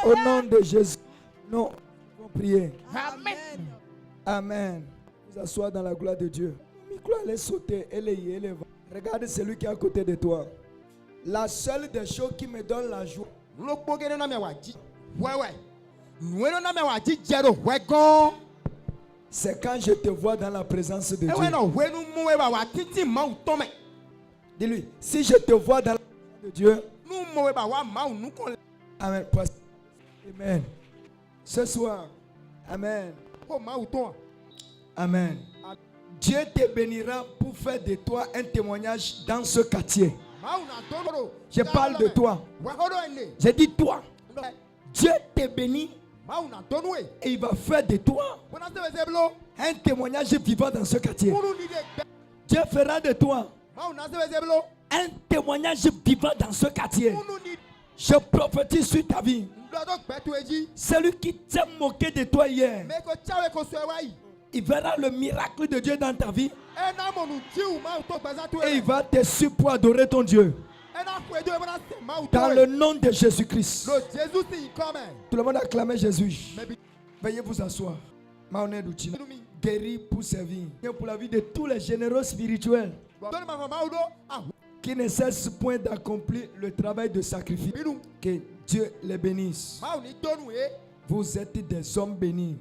Au nom de Jésus, nous allons prier. Amen. Amen. Vous asseoir dans la gloire de Dieu. Micro allait sauter. Regarde celui qui est à côté de toi. La seule des choses qui me donne la joie, c'est quand je te vois dans la présence de Dieu. Dis-lui, si je te vois dans la présence de Dieu, Amen. Amen. Ce soir, Amen. Amen. Dieu te bénira pour faire de toi un témoignage dans ce quartier. Je parle de toi. J'ai dit toi. Dieu te bénit et il va faire de toi un témoignage vivant dans ce quartier. Dieu fera de toi un témoignage vivant dans ce quartier. Je prophétise sur ta vie. Celui qui s'est moqué de toi hier, il verra le miracle de Dieu dans ta vie. Et il va te suivre pour adorer ton Dieu. Dans le nom de Jésus-Christ. Tout le monde acclame Jésus. Veuillez vous asseoir. Guéri pour servir. Pour la vie de tous les généraux spirituels qui ne cessent point d'accomplir le travail de sacrifice. Que Dieu les bénisse. Vous êtes des hommes bénis,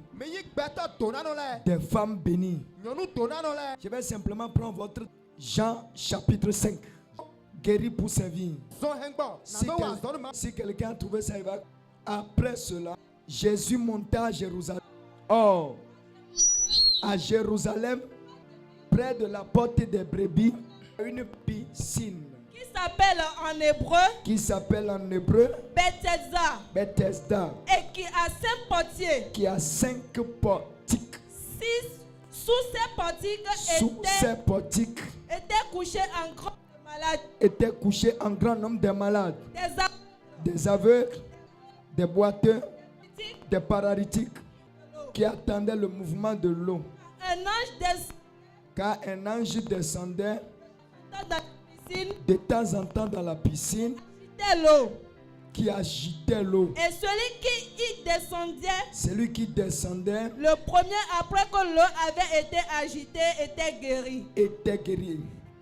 des femmes bénies. Je vais simplement prendre votre Jean chapitre 5. Guéri pour servir. Si quelqu'un a trouvé ça, il va. Après cela, Jésus monta à Jérusalem. Or, à Jérusalem, près de la porte des brebis, une piscine. Qui s'appelle en hébreu Bethesda. Et qui a 5 portiers. Qui a 5 portiques. Sous ces portiques étaient couchés un grand nombre de malades. Des aveugles, des boiteux, des paralytiques qui attendaient le mouvement de l'eau. Car un ange descendait de temps en temps dans la piscine qui agitait l'eau. Et celui qui descendait, le premier après que l'eau avait été agitée, était guéri.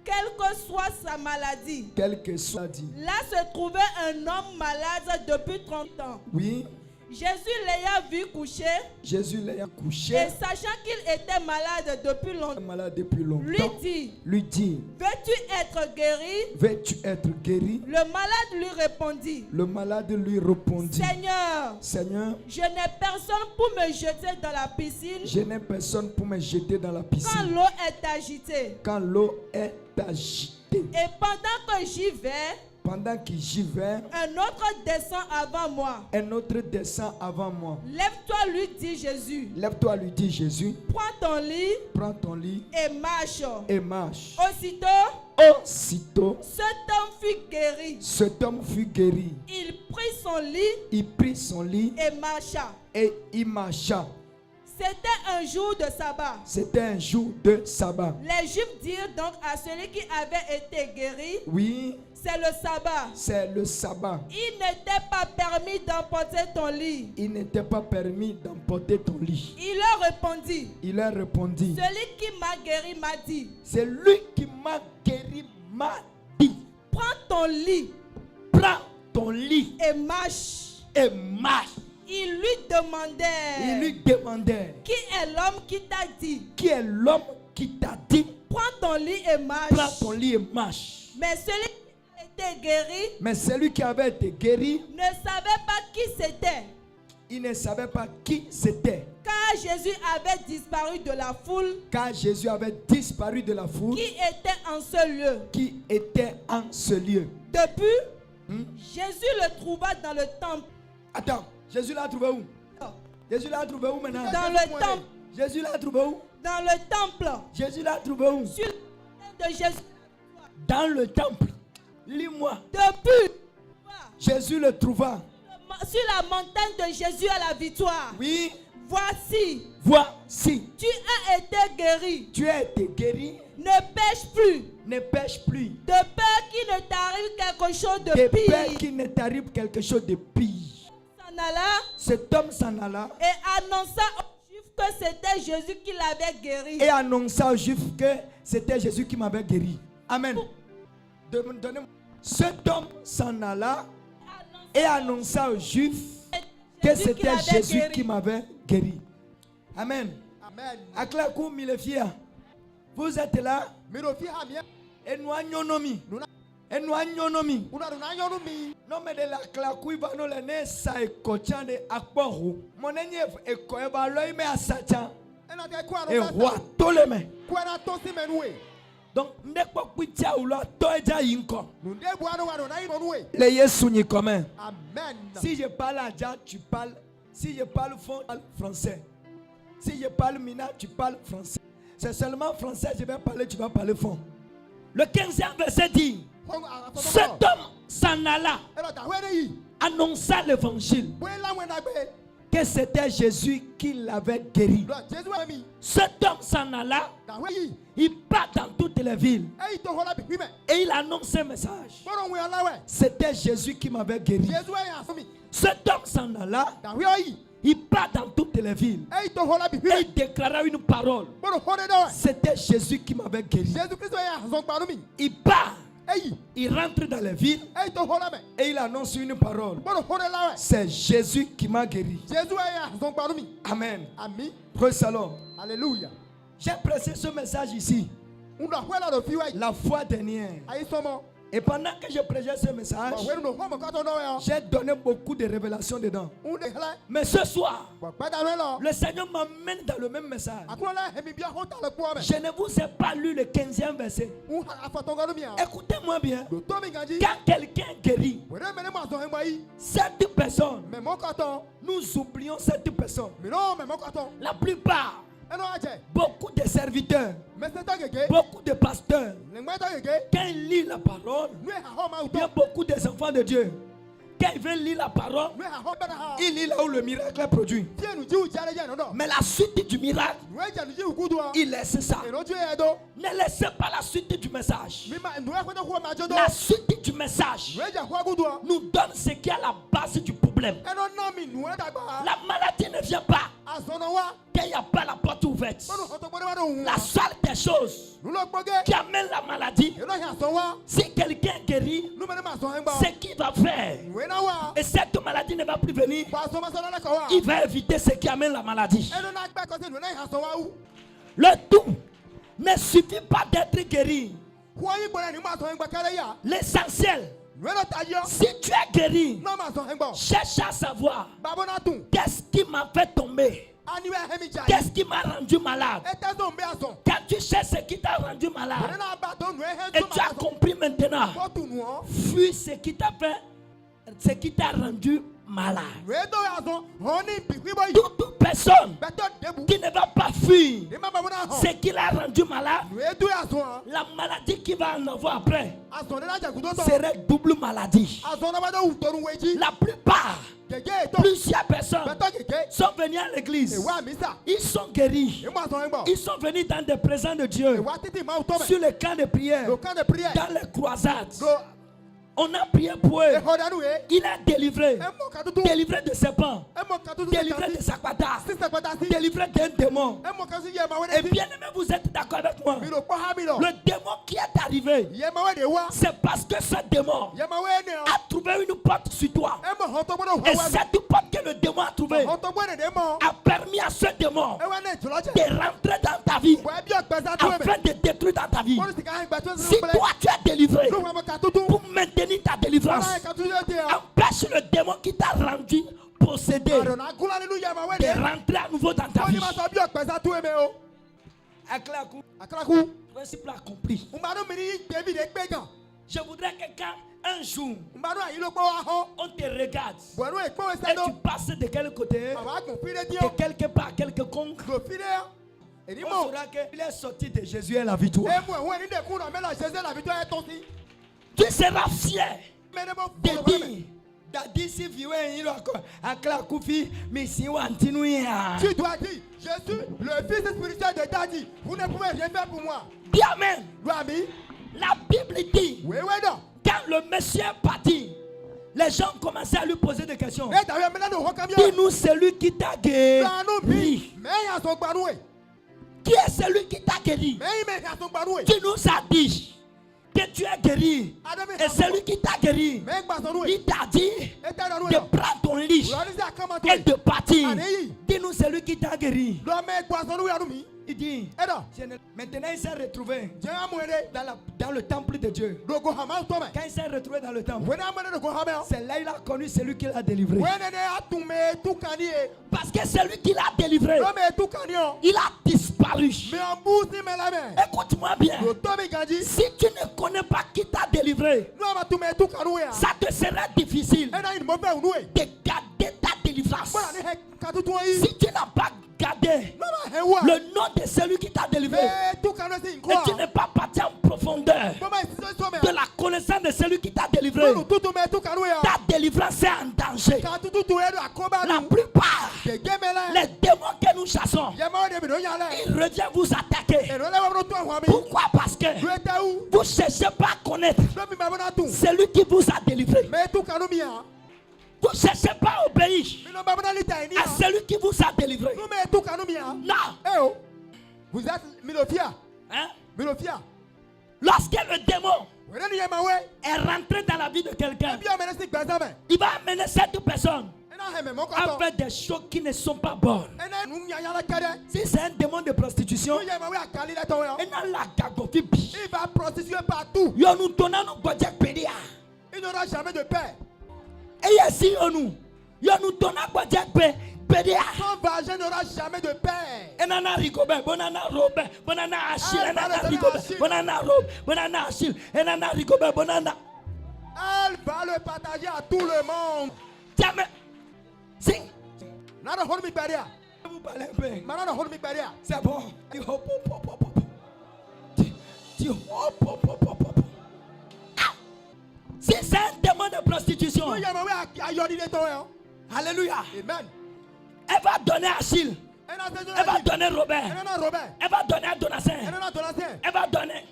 Quelle que soit sa maladie. Là se trouvait un homme malade depuis 30 ans. Oui. Jésus l'ayant vu coucher. Et sachant qu'il était malade depuis longtemps. Lui dit. Veux-tu être guéri? Le malade lui répondit. Seigneur, je n'ai personne pour me jeter dans la piscine. Quand l'eau est agitée. Et pendant que j'y vais, un autre descend avant moi. Lève-toi, lui dit Jésus. Prends ton lit et marche. Aussitôt, cet homme fut guéri. Il prit son lit et il marcha. C'était un jour de sabbat. Les Juifs dirent donc à celui qui avait été guéri. Oui. C'est le sabbat. Il n'était pas permis d'emporter ton lit. Il leur répondit. Celui qui m'a guéri m'a dit. Prends ton lit et marche. Il lui demandait. Qui est l'homme qui t'a dit? Prends ton lit et marche. Mais celui qui avait été guéri ne savait pas qui c'était. Il ne savait pas qui c'était. Car Jésus avait disparu de la foule. Qui était en ce lieu. Depuis, Jésus le trouva dans le temple. Attends, Jésus l'a trouvé où? Jésus l'a trouvé où maintenant? Dans le temple. Jésus l'a trouvé où? Dans le temple. Jésus l'a trouvé où? Sur le de Jésus. Dans le temple. Lis-moi. Depuis, Jésus le trouva. sur la montagne de Jésus à la victoire. Oui. Voici. Voici. Tu as été guéri. Tu as été guéri. Ne pêche plus. Ne pêche plus. De peur qu'il ne t'arrive quelque chose de pire. pire. De peur qu'il ne t'arrive quelque chose de pire. Cet homme s'en alla. Et annonça aux Juifs que c'était Jésus qui l'avait guéri. Et annonça aux Juifs que c'était Jésus qui m'avait guéri. Amen. Cet homme s'en alla et annonça aux Juifs que c'était Jésus qui m'avait guéri. Amen. Amen. Aklakou milefia. Vous êtes là. Et nous agnonomi. Et nous agnonomi. Non mais de la klakou va nous l'année ça et coachant de akboru. Mon ennemi est koeba l'œil mais à satan. Et roi tous les mains. Donc n'est pas kutia ou là toi déjà inco. Les Yesu ni commun. Amen. Si je parle à Dja, tu parles. Si je parle français. Si je parle Mina, tu parles français. C'est seulement français, je vais parler, tu vas parler fond. Le 15e verset dit, cet homme s'en alla, annonça l'évangile, que c'était Jésus qui l'avait guéri. Cet homme s'en alla, il part dans toutes les villes et il annonce un message. C'était Jésus qui m'avait guéri. Cet homme s'en alla, il part dans toutes les villes et il déclara une parole. C'était Jésus qui m'avait guéri. Il part, il rentre dans les villes et il annonce une parole. C'est Jésus qui m'a guéri. Amen. Praise the Lord. Alléluia. J'ai prêché ce message ici la fois dernière. Et pendant que je prêchais ce message, j'ai donné beaucoup de révélations dedans. Mais ce soir, le Seigneur m'emmène dans le même message. Je ne vous ai pas lu le 15e verset. Écoutez-moi bien. Quand quelqu'un guérit cette personne, nous oublions cette personne. La plupart, beaucoup de serviteurs, beaucoup de pasteurs, quand ils lisent la parole, il y a beaucoup des enfants de Dieu. Quand ils veulent lire la parole, ils lisent là où le miracle est produit. Mais la suite du miracle, ils laissent ça. Ne laissez pas la suite du message. La suite du message nous donne ce qui est à la base du problème. La maladie ne vient pas qu'il n'y a pas la porte ouverte. La seule des choses qui amène la maladie, si quelqu'un guérit, ce qu'il va faire, et cette maladie ne va plus venir, il va éviter ce qui amène la maladie. Le tout ne suffit pas d'être guéri. L'essentiel, si tu es guéri, cherche à savoir qu'est-ce qui m'a fait tomber. Qu'est-ce qui m'a rendu malade? Quand tu cherches ce qui t'a rendu malade et tu as compris maintenant, fuis ce qui t'a fait, ce qui t'a rendu malade. Toute personne qui ne va pas fuir ce qui l'a rendu malade, la maladie qu'il va en avoir après serait double maladie. La plupart, plusieurs personnes sont venues à l'église. Ils sont guéris. Ils sont venus dans des présents de Dieu, sur le camp de prière, dans les croisades. On a prié pour eux. Il a délivré. Délivré de serpents. Délivré de Sakwata. Délivré d'un démon. Et bien aimé, vous êtes d'accord avec moi? Le démon qui est arrivé, c'est parce que ce démon a trouvé une porte sur toi. Et cette porte que le démon a trouvée a permis à ce démon de rentrer dans ta vie afin de détruire dans ta vie. Si toi tu es délivré, pour maintenir ta délivrance, empêche le démon qui t'a rendu possédé de rentrer à nouveau dans ta vie. Le principe accompli. Je voudrais que quand un jour on te regarde et tu passes de quel côté, de quelque part, quelconque, on saura qu'il est sorti de Jésus et la victoire. Tu seras fier de dire Tu dois dire, je suis le fils spirituel de Daddy. Vous ne pouvez rien faire pour moi. Dis amen. La Bible dit, quand le Messie est parti, les gens commençaient à lui poser des questions. Dis-nous celui qui t'a guéri. Qui est celui qui t'a guéri? Tu nous as dit que tu es guéri. Et celui qui t'a guéri, il t'a dit de prendre ton lit et de partir. Dis-nous celui qui t'a guéri. Il dit, maintenant il s'est retrouvé dans le temple de Dieu. Quand il s'est retrouvé dans le temple, c'est là qu'il a connu celui qui l'a délivré. Parce que celui qui l'a délivré, il a disparu. Écoute-moi bien. Si tu ne connais pas qui t'a délivré, ça te sera difficile de garder ta délivrance. Si tu n'as pas gardé le nom de celui qui t'a délivré et tu n'es pas parti en profondeur de la connaissance de celui qui t'a délivré, ta délivrance est en danger. La plupart, les démons que nous chassons, ils reviennent vous attaquer. Pourquoi? Parce que vous ne cherchez pas à connaître celui qui vous a délivré. Vous ne cherchez pas à obéir à celui qui vous a délivré. Non. Vous êtes Milofia. Hein? Milofia. Lorsque le démon est rentré dans la vie de quelqu'un, il va amener cette personne à faire des choses qui ne sont pas bonnes. Si c'est un démon de prostitution, il va prostituer partout. Il n'aura jamais de paix. Et ici, nous donnons son vagin n'aura jamais de paix. Enana Rigobert, bonana Robert, bonana Achille, enana Rigobert, bonana Rob, bonana Achille, enana Rigobert, bonana. Elle va le partager à tout le monde. Jamais. Sing. Nana hold me barrière. Vous parlez un peu. Nana hold me barrière. C'est bon. Dis hop hop hop hop hop. Dis hop hop hop hop hop. Si c'est un démon de prostitution. Alléluia. Amen. Elle va donner à Achille. Elle va donner Robert. Elle va donner à Donatien. Elle va donner.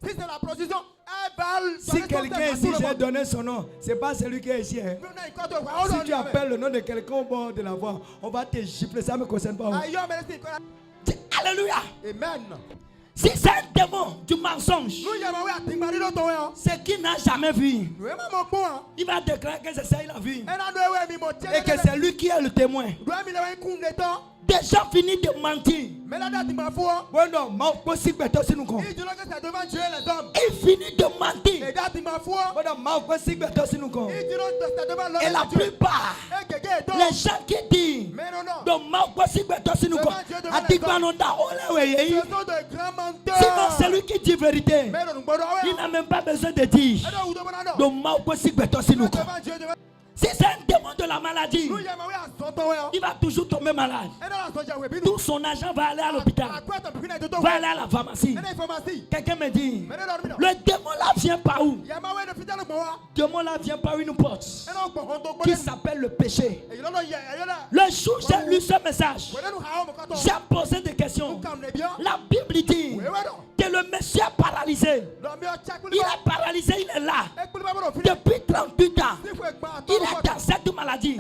Si c'est la prostitution, elle va. Si quelqu'un ici, j'ai donné son nom, c'est pas celui qui est ici. Hein. Si tu appelles le nom de quelqu'un au bord de la voie, on va te gifler. Ça ne me concerne pas. Alléluia. Amen. Si c'est un démon du mensonge, c'est qu'il n'a jamais vu, il va déclarer que c'est ça qu'il a vu. Et que c'est lui qui est le témoin. Des gens finissent de mentir. Il finit de mentir. Et la plupart, les gens qui disent sinon celui qui dit vérité, il n'a même pas besoin de dire. Si c'est un démon de la maladie, il va toujours tomber malade. Tout son argent va aller à l'hôpital, va aller à la pharmacie. Quelqu'un me dit, le démon là vient par où? Le démon là vient par une porte qui s'appelle le péché. Le jour où j'ai lu ce message, j'ai posé des questions. La Bible dit que le monsieur est paralysé. Il est paralysé, il est là depuis 38 ans. Il est dans cette maladie.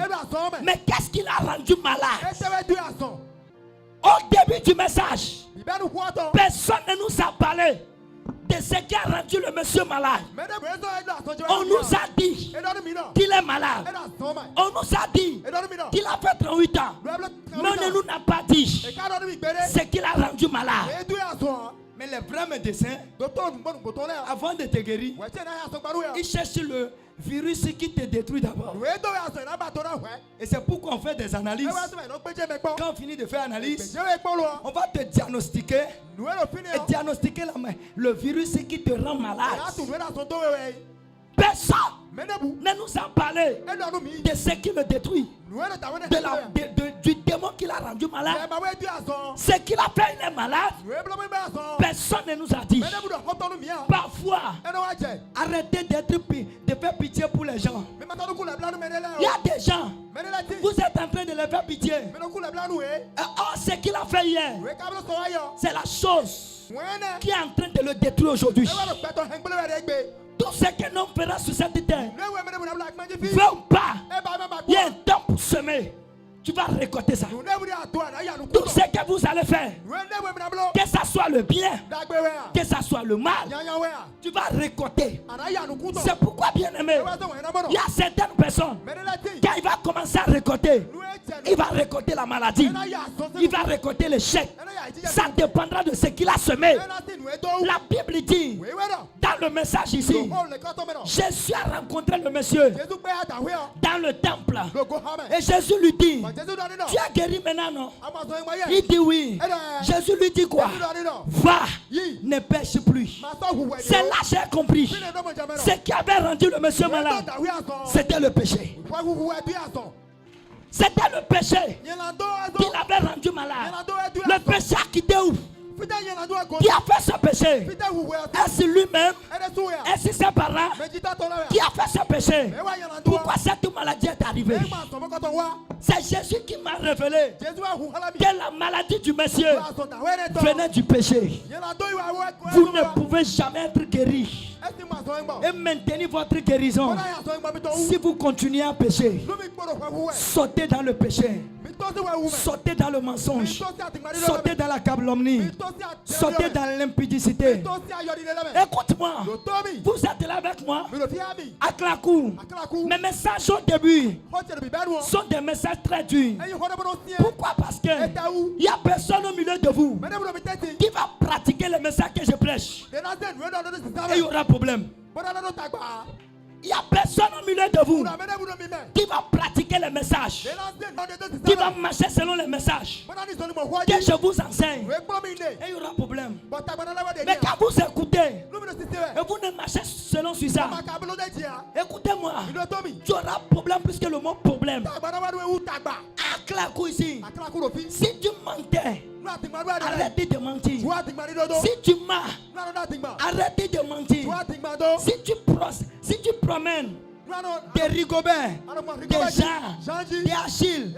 Mais qu'est-ce qu'il a rendu malade? Au début du message, personne ne nous a parlé de ce qui a rendu le monsieur malade. On nous a dit qu'il est malade. On nous a dit qu'il a fait 38 ans. Mais on ne nous a pas dit ce qu'il a rendu malade. Mais les vrais médecins, avant de te guérir, ils cherchent le virus qui te détruit d'abord. Et c'est pourquoi on fait des analyses. Quand on finit de faire l'analyse, on va te diagnostiquer et diagnostiquer le virus qui te rend malade. Personne ne nous a parlé de ce qui me détruit, du démon qui l'a rendu malade. Ce qu'il a fait, il est malade. Personne ne nous a dit. Parfois, arrêtez de faire pitié pour les gens. Il y a des gens, vous êtes en train de les faire pitié. Oh, ce qu'il a fait hier, c'est la chose qui est en train de le détruire aujourd'hui. Tout ce que l'homme fera sur cette terre, veut ou pas, il y a un temps pour semer. Tu vas récolter ça. Tout ce que vous allez faire, que ça soit le bien, que ça soit le mal, tu vas récolter. C'est pourquoi, bien aimé, il y a certaines personnes, quand il va commencer à récolter, il va récolter la maladie, il va récolter l'échec. Ça dépendra de ce qu'il a semé. La Bible dit, dans le message ici, Jésus a rencontré le monsieur dans le temple. Et Jésus lui dit, tu as guéri maintenant, non? Il dit oui. Jésus lui dit quoi? Va, ne pêche plus. C'est là que j'ai compris. Ce qui avait rendu le monsieur malade, c'était le péché. C'était le péché qui l'avait rendu malade. Le péché a quitté où? Qui a fait ce péché? Est-ce lui-même? Est-ce ses parents? Qui a fait ce péché? Pourquoi cette maladie est arrivée? C'est Jésus qui m'a révélé que la maladie du monsieur venait du péché. Vous ne pouvez jamais être guéri et maintenir votre guérison si vous continuez à pécher. Sautez dans le péché, sautez dans le mensonge, sautez dans la calomnie, sautez dans l'impudicité. Écoute-moi, vous êtes là avec moi à Klakou. Mes messages au début sont des messages très durs. Pourquoi? Parce que il n'y a personne au milieu de vous qui va pratiquer le message que je prêche. Et il y aura problème. Il n'y a personne au milieu de vous qui va pratiquer le message, qui va marcher selon les messages que je vous enseigne. Et il y aura problème. Mais quand vous écoutez et vous ne marchez selon ça, écoutez-moi, tu auras problème plus que le mot problème. À Klakou ici, si tu mentais, arrêtez de mentir. Si tu mens, arrêtez de mentir. Si tu promènes des Rigobert, des Jean, des Achille,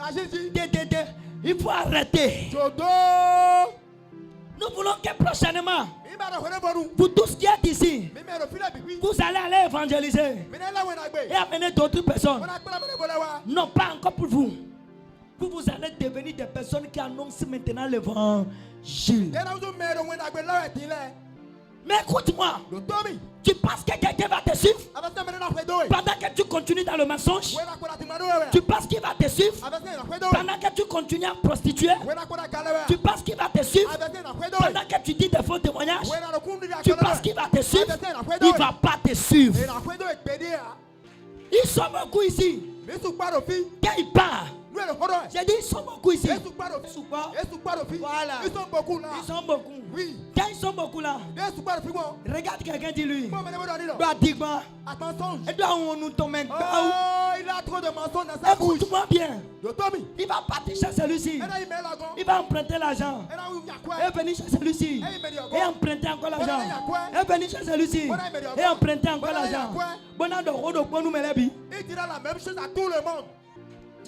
il faut arrêter. Nous voulons que prochainement, vous tous qui êtes ici, vous allez évangéliser et amener d'autres personnes. Non, pas encore pour vous. Vous allez devenir des personnes qui annoncent maintenant l'évangile. Mais écoute-moi, tu penses que quelqu'un va te suivre pendant que tu continues dans le mensonge? Tu penses qu'il va te suivre pendant que tu continues à prostituer? Tu penses qu'il va te suivre pendant que tu dis des faux témoignages? Tu penses qu'il va te suivre? Il ne va pas te suivre. Ils sont beaucoup ici. Quand ils partent, j'ai dit ils sont beaucoup ici. Voilà. Ils sont beaucoup là. Ils sont beaucoup. Oui. Quand ils sont beaucoup là, regarde quelqu'un dit lui. Il a trop de mensonges dans sa bouche. Écoute-moi bien. Il va partir chez celui-ci. Il va emprunter l'argent. Et venir chez celui-ci. Et emprunter encore l'argent. Et venir chez celui-ci. Et emprunter encore l'argent. Il dira la même chose à tout le monde.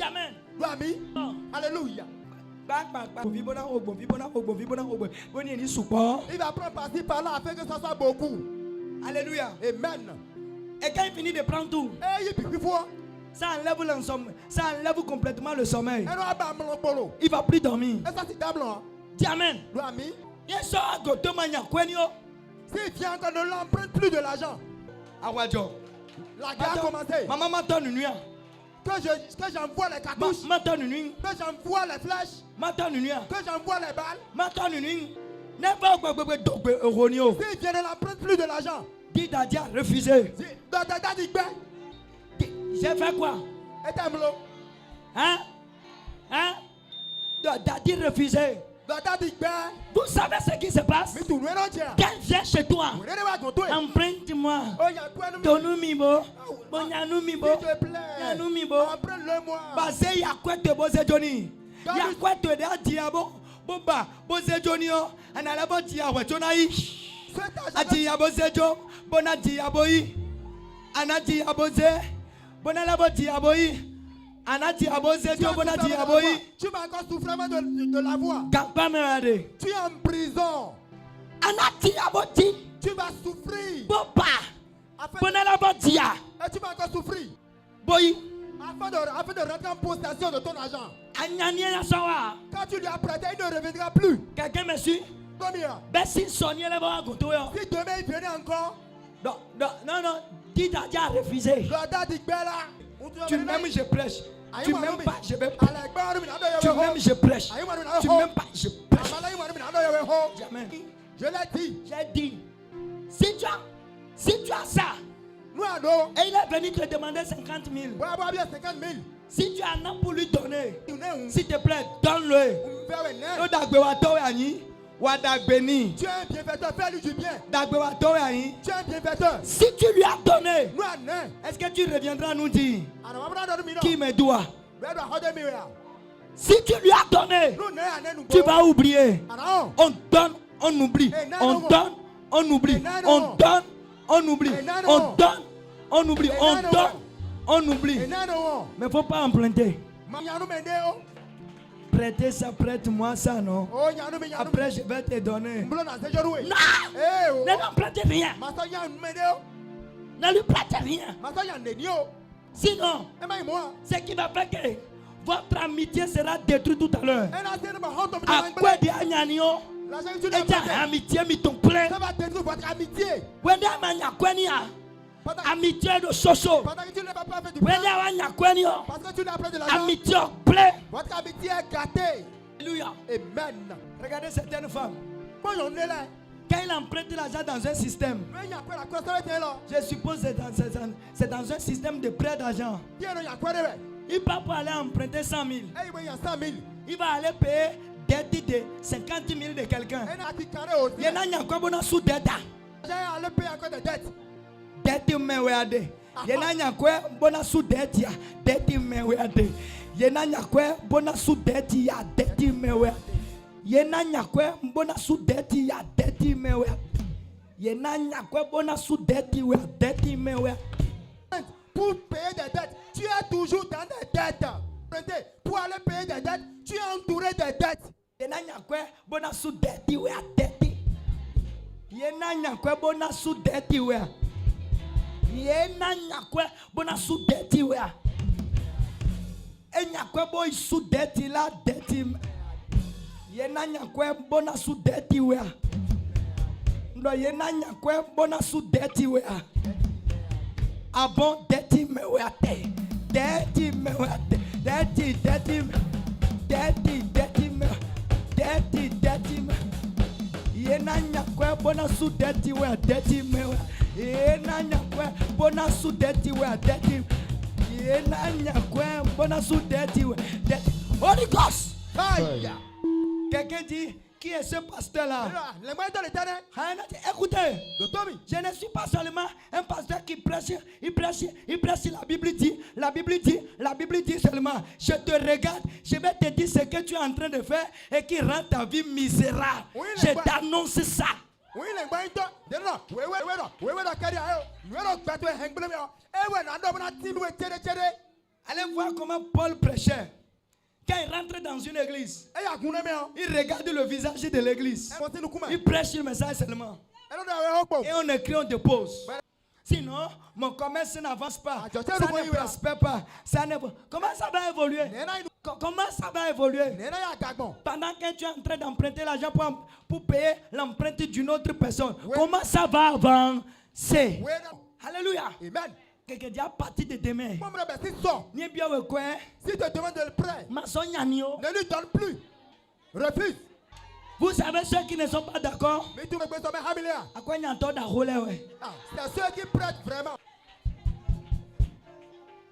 Amen. Alléluia. Il va prendre parti par là afin que ça soit beaucoup. Alléluia. Amen. Et quand il finit de prendre tout, ça enlève complètement le sommeil. Il ne va plus dormir. Dis amen. S'il vient encore, ne l'emprunte plus de l'argent. La guerre a commencé. Maman donne une nuit. Que j'envoie les cartouches. Que j'envoie les flèches. Que j'envoie les balles. S'il vient, ne l'emprunte plus de l'argent. Dit Daddy a refusé. J'ai fait quoi? Hein? Daddy refusé. Vous savez ce qui se passe? Quand il vient chez toi, emprunte-moi. Donne-moi. Emprunte-le-moi. Basé, il y a quoi de Bosé Johnny? Il y a quoi de Diabo? Bomba, Bosé Johnny, on a la bonne diabo. Ati yabozejo, bona diaboyi. Anati yaboze, bona labo diaboyi. Anati yabozejo, bona diaboyi. Tu vas encore souffrir de la voix. Kapa me regarder. Tu es en prison. Anati yaboti. Tu vas souffrir. Bopa. Bona labo dia. Et tu vas encore souffrir. Boyi. Afin de rentrer en possession de ton argent. Quand tu lui as prêté, il ne reviendra plus. Quelqu'un me suit? Si demain il venait encore. Non, dis t'as déjà refusé. Tu m'aimes, je prêche. Tu m'aimes pas, je vais prêcher. Tu m'aimes, je prêche. Tu m'aimes pas, je prêche. Jamais. Je l'ai dit. J'ai dit. Si tu as ça. Et il est venu te demander 50 000. Si tu en as pour lui donner, s'il te plaît, donne-le. Tu es un bienfaiteur, fais-lui du bien. Tu es un bienfaiteur. Si tu lui as donné, est-ce que tu reviendras nous dire qui me doit? Si tu lui as donné, tu vas oublier. On donne, on oublie. On donne, on oublie. On donne, on oublie. On donne, on oublie. On donne, on oublie. Mais il ne faut pas emprunter. Prêtez ça, prête-moi ça, non? Après, je vais te donner. Non! Ne lui prêtez rien. Ne lui prêtez rien. Sinon, ce qui va faire que votre amitié sera détruite tout à l'heure. À quoi dire Nyanio? Amitié, mi ton plein. Ça va détruire votre amitié. Amitié de Soso. Parce que tu n'as pas fait du bien. Parce que tu n'as pas de l'argent. Amitié plein. Votre amitié est gâtée. Alléluia. Amen. Regardez certaines femmes. Quand il emprunte l'argent dans un système, je suppose que c'est dans un système de prêt d'argent. Il va pas aller emprunter 100 000. Il va aller payer dette de 50 000 de quelqu'un. Il y en a qui sous dette. Aller payer encore des dettes. Dette me weade. Yena nyakwe bona su dette ya. Dette me weade. Yena nyakwe bona su dette ya. Dette me weade. Yena nyakwe bona su dette ya. Dette me weade. Yena nyakwe bona su dette ya. Dette me weade. Pour payer des dettes, tu es toujours dans des dettes. Pour aller payer des dettes, tu es entouré des dettes. Yena nyakwe bona su dette ya. Dette. Yena nyakwe bona su dette ya. Yena nyakwe bona su deti wea. Enyakwe boy su deti la deti. Yena nyakwe bona su deti wea. Ndo yena nyakwe bona su deti wea. Abon deti me wea te. Deti me wea te. Deti me. Deti me. Deti me. Yena nyakwe bona su deti wea. Deti me wea. Yena nyakwe bona su deti wea. Deti. Yena nyakwe bona su deti wea. Holy Ghost. Quelqu'un dit, qui est ce pasteur-là? Écoutez, je ne suis pas seulement un pasteur qui prêche, il prêche, la Bible dit seulement, je te regarde, je vais te dire ce que tu es en train de faire et qui rend ta vie misérable. Je t'annonce ça. Allez voir comment Paul prêchait. Quand il rentre dans une église, il regarde le visage de l'église. Il prêche le message seulement. Et on écrit, on dépose. Sinon, mon commerce n'avance pas. Ça ne prospère pas. Comment ça va évoluer? Comment ça va évoluer? Pendant que tu es en train d'emprunter l'argent pour payer l'empreinte d'une autre personne, comment ça va avancer? Alléluia. Amen. Quelqu'un dit à partir de demain. Si tu te demandes le prêt, ne lui donne plus. Refuse. Vous savez ceux qui ne sont pas d'accord? Mais tu me besoin de à quoi il y a un temps d'arroler? C'est ceux qui prêtent vraiment.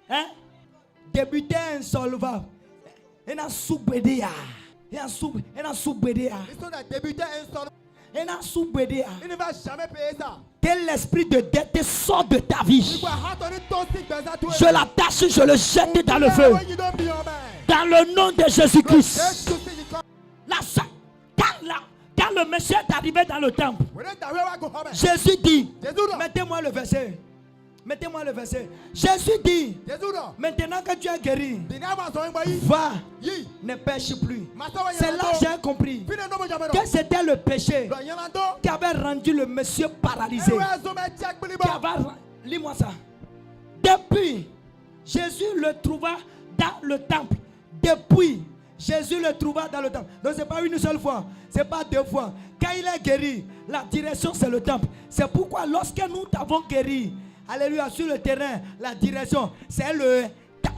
Hein? Débuté insolvable. Il y a un sous-bédéa. Il y a un sous-bédéa. Ils sont des débutants insolvables. Il ne va jamais payer ça. Que l'esprit de dette sort de ta vie. Je l'attache, je le jette dans le feu. Dans le nom de Jésus-Christ. Quand Quand le monsieur est arrivé dans le temple, Jésus dit, mettez-moi le verset. Mettez-moi le verset. Jésus dit, maintenant que tu es guéri, va, ne pêche plus. C'est là que j'ai compris que c'était le péché qui avait rendu le monsieur paralysé. Lis-moi ça. Depuis, Jésus le trouva dans le temple. Depuis, Jésus le trouva dans le temple. Donc ce n'est pas une seule fois, ce n'est pas deux fois. Quand il est guéri, la direction c'est le temple. C'est pourquoi lorsque nous t'avons guéri, alléluia, sur le terrain, la direction c'est le temple.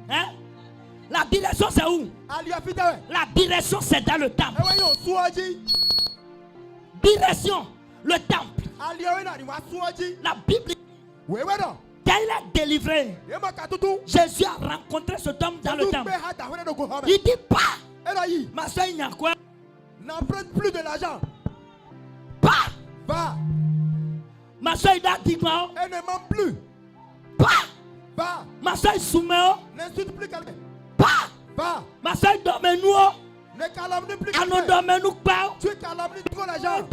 Hein? La direction c'est où? La direction c'est dans le temple. Direction, le temple. La Bible, quand il a délivré, Jésus a rencontré cet homme dans le temple. Il dit pas, ma soeur, il y a quoi? N'emprunte plus de l'argent. Pas. Va. Ma soeur, il a dit quoi? Elle ne ment plus. Pas. Va. Ma soeur, il soumet. N'insulte plus quelqu'un. Pas. Va. Ma soeur, il dorme nous. Ne calomnie plus quelqu'un. Ne dorme nous pas. Tu calomnies trop l'argent.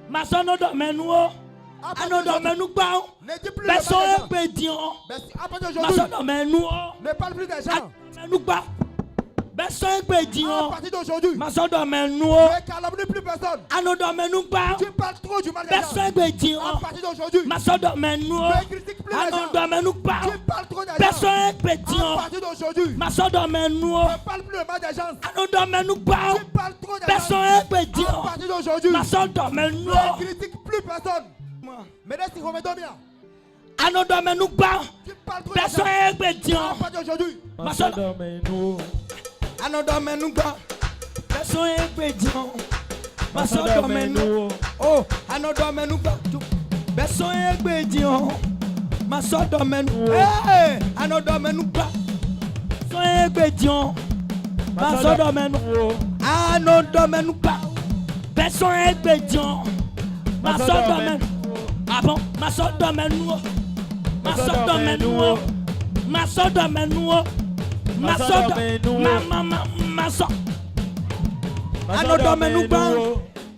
Ma soeur, ne dorme nous. Ne dorme nous pas. Ne dis plus l'argent. Ne parle plus d'argent. Ne pas. À partir d'aujourd'hui, ma soeur dorme nous. Ne calomnie plus personne. Tu parles trop du mal des gens. À partir d'aujourd'hui, ma soeur dorme nous. Ne critique plus les gens. Tu parles trop d'argent. À partir d'aujourd'hui, ma soeur dorme nous. Ne parle plus le mal des gens. Tu parles trop d'argent. À partir d'aujourd'hui, ma soeur dorme nous. Ne critique plus personne. Mais laisse-moi remettre bien. Tu parles trop d'argent. À partir d'aujourd'hui, ma soeur dorme nous. Anodomenu ba, personne expédient. Ma soeur domenu. Oh, anodomenu ba, personne expédient. Ma soeur domenu. Hey, anodomenu ba, personne expédient. Ma soeur domenu. Anodomenu ba, personne expédient. Ma soeur domenu. Ah bon, ma soeur domenu. Ma soeur domenu. Ma soeur domenu. Ma soeur, ma soeur, anodomenu ba,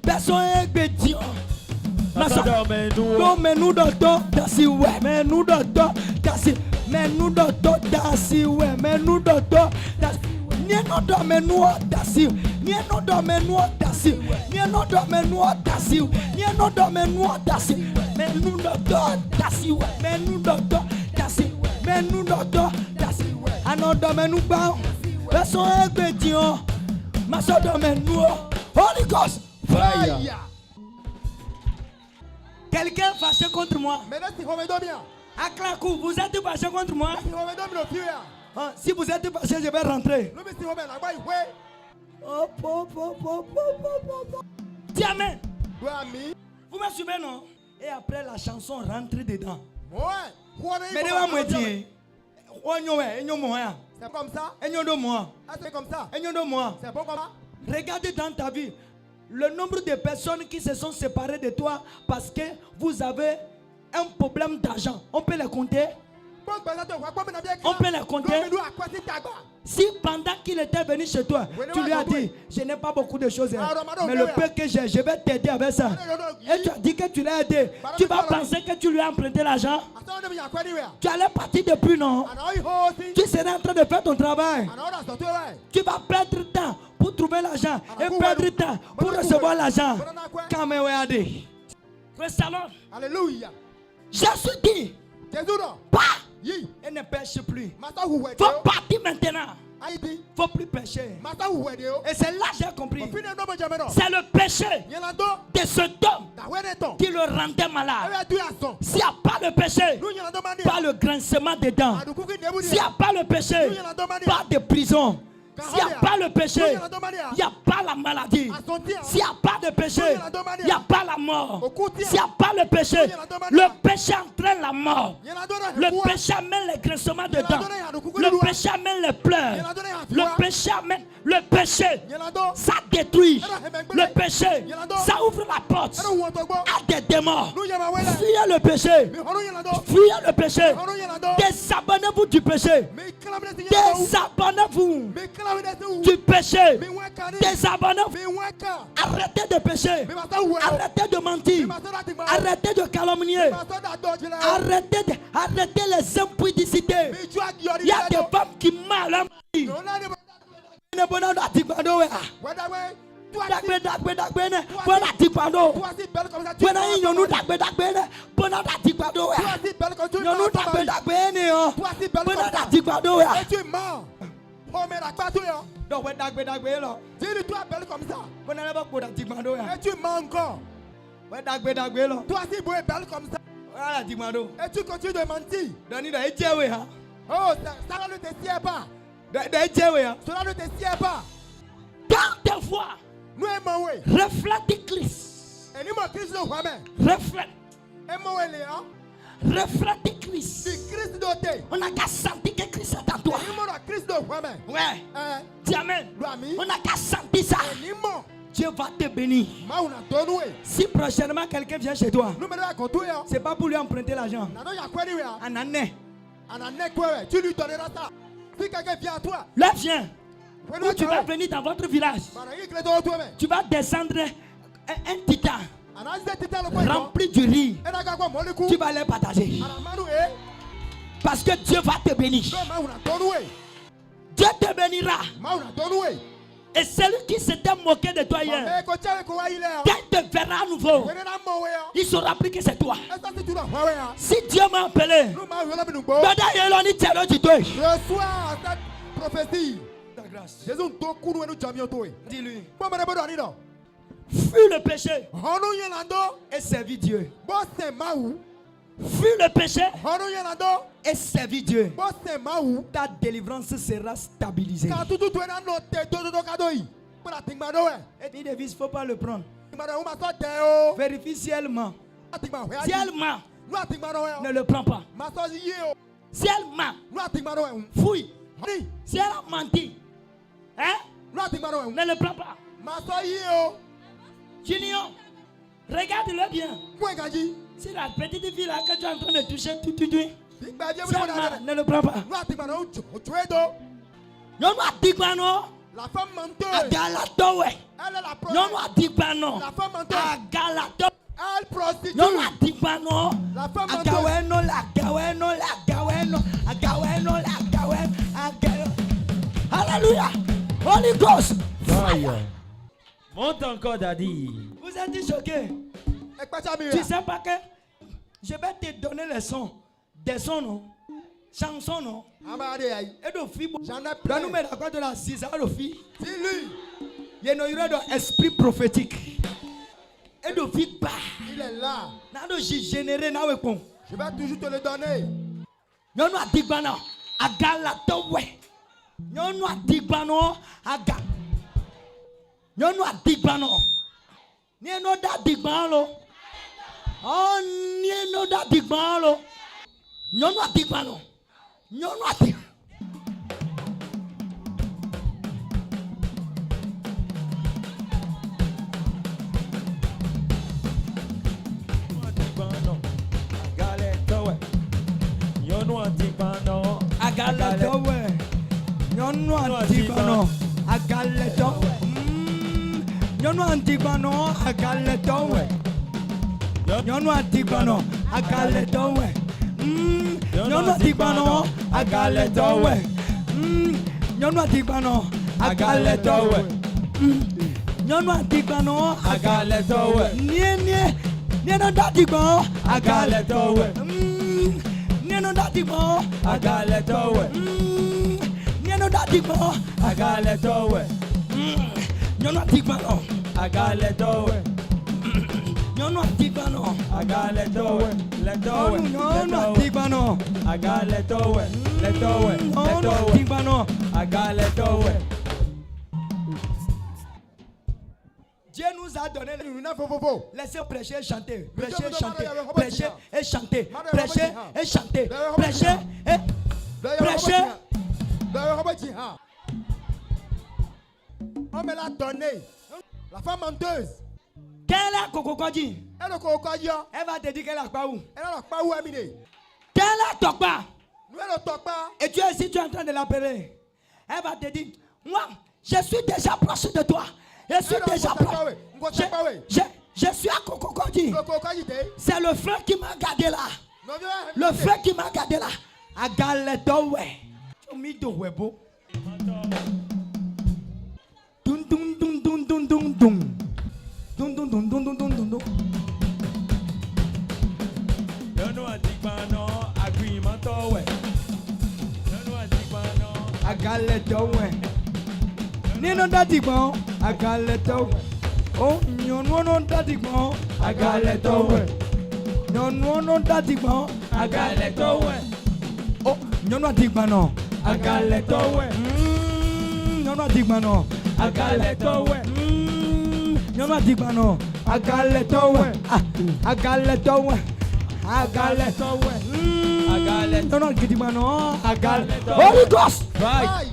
personne expédient. Ma soeur, mais nous docteur, dasi ouais, mais nous docteur, dasi, mais nous docteur, dasi ouais, mais nous docteur, dasi, ni nous domenu dasi, ni nous domenu dasi, ni nous domenu dasi, ni nous domenu dasi, mais nous docteur, dasi ouais, mais nous docteur, dasi, mais nous docteur, dasi. Anodomenu ba, personne expédient. Ma soeur domenu. Holy Ghost, fire. Quelqu'un fâché contre moi. Aklakou, vous êtes fâché contre moi. Si vous êtes fâché, je vais rentrer. Dis amen. Vous me suivez, non? Et après la chanson, rentrez dedans. Mais devant moi dire. C'est comme ça. C'est comme ça. C'est bon comme ça. Regardez dans ta vie le nombre de personnes qui se sont séparées de toi parce que vous avez un problème d'argent. On peut les compter. On peut les compter. Si pendant qu'il était venu chez toi, tu lui as dit, je n'ai pas beaucoup de choses, mais le peu que j'ai, je vais t'aider avec ça. Et tu as dit que tu l'as aidé. Tu vas penser que tu lui as emprunté l'argent. Tu allais partir depuis, non? Tu serais en train de faire ton travail. Tu vas perdre temps pour trouver l'argent et perdre temps pour recevoir l'argent. Quand même, regardez. Alléluia. Jésus dit, pas. Elle ne pêche plus. Faut partir maintenant. Faut plus pécher. Et c'est là que j'ai compris. C'est le péché de cet homme qui le rendait malade. S'il n'y a pas le péché, pas le grincement des dents. S'il n'y a pas le péché, pas de prison. S'il n'y a pas le péché, il n'y a pas la maladie. S'il n'y a pas de péché, il n'y a pas la mort. S'il n'y a pas le péché, le péché entraîne la mort. Le péché amène les grincements de dents. Le péché amène les pleurs. Le péché amène le péché. Ça détruit. Le péché, ça ouvre la porte à des morts. Fuyez le péché. Fuyez le péché. Désabonnez-vous du péché. Désabonnez-vous du péché. Désabonnez-vous. Arrêtez de pécher. Arrêtez de mentir. Arrêtez de calomnier. Arrêtez les impudicités. Il y a des femmes qui mal leur mari. Dis-toi belle comme ça. Et tu mens encore. Toi aussi vous êtes belle comme ça. Et tu continues de mentir. Oh, ça ne te sied pas. Cela ne te sied pas. Dans tes voix, nous aimons. reflète Christ. Et nous Christ de Roi-même. Reflète. Reflète Christ. Christ doté. On n'a qu'à sentir que Christ est en toi. Christ de Roi-même. Ouais. Dis amen. On n'a qu'à sentir ça. Dieu va te bénir. Si prochainement quelqu'un vient chez toi, c'est pas pour lui emprunter l'argent. En année. Tu lui donneras ça. Si quelqu'un vient à toi, là viens. Ou tu vas venir dans votre village. Tu vas descendre un titan rempli du riz. Tu vas les partager. Parce que Dieu va te bénir. Dieu te bénira. Et celui qui s'était moqué de toi hier, quand il te verra à nouveau, il saura plus que c'est toi. Si Dieu m'a appelé, reçois cette prophétie. Dis-lui. Fuis le péché et servis Dieu. Fuis le péché et servis Dieu. Ta délivrance sera stabilisée. Et il ne faut pas le prendre. Vérifie si elle ment. Si elle ment, ne le prends pas. Si elle ment, fouille. Si elle a menti, hein? Ne le prends pas. Junior, regarde-le bien. C'est la petite fille là que tu es en train de toucher tout. Si elle ment, ne le prends pas. Non, la femme menteuse. Elle prostitue. La femme Alléluia. Holy Ghost. Fire. Monte encore, Daddy. Vous êtes choqués. Tu sais pas que je vais te donner les sons. Des sons, non? Chansons, non? Et de filles. J'en ai plein. Nous mettons d'accord de la 6 ans de filles. Il y a un esprit prophétique. Et de filles bas. Il est là. Je vais toujours te le donner. Non, non, Adigano. Agalatowe. Non, non, Adigano. Aga. Non, non, Adigano. Nieno da Digbalo. Oh, nieno da Digbalo. Non, non, Digbalo. Non, non, Adigano. Agaletowe, nyono antigano, agaletowe, nyono antigano, agaletowe, nyono antigano, agaletowe, nyono antigano, agaletowe, nyono antigano, agaletowe, nyono antigano, agaletowe, nie no datigano, agaletowe. Nieno datimo, agaletowe. Nieno datimo, agaletowe. Nieno datimo, agaletowe. Nieno datimo, agaletowe. Letowe, nieno datimo, agaletowe. Letowe, letowe, agaletowe. Dieu nous a donné les laissez prêcher et chanter. Prêcher et chanter. Prêcher et chanter. Prêcher et chanter. Prêcher et prêcher. On me l'a donné. La femme menteuse. Quelle est Kokokodji? Elle va te dire qu'elle a pas où. Quelle est Tokpa? Et tu es ici, tu es en train de l'appeler. Elle va te dire, moi, je suis déjà proche de toi. Je suis déjà proche. Je suis à Kokokodji. C'est le frère qui m'a gardé là. Le frère qui m'a gardé là. À Galeto, ouais. Tu mis de webo. Dun dun dun dun dun dun dun. Dun dun dun dun dun dun dun dun. You know I think man no agreement away. You know I think man no. I got let away. Nino daddy bon. I got let away. Oh, you know daddy bon. I got let away. You know daddy bon. I got let away. Oh, you know daddy bon. I got let away. You know daddy bon. I got let away. You know daddy bon. I got let away. I got let away. I got let away. I got let. No, no, get man. I got let. Holy Ghost. Right.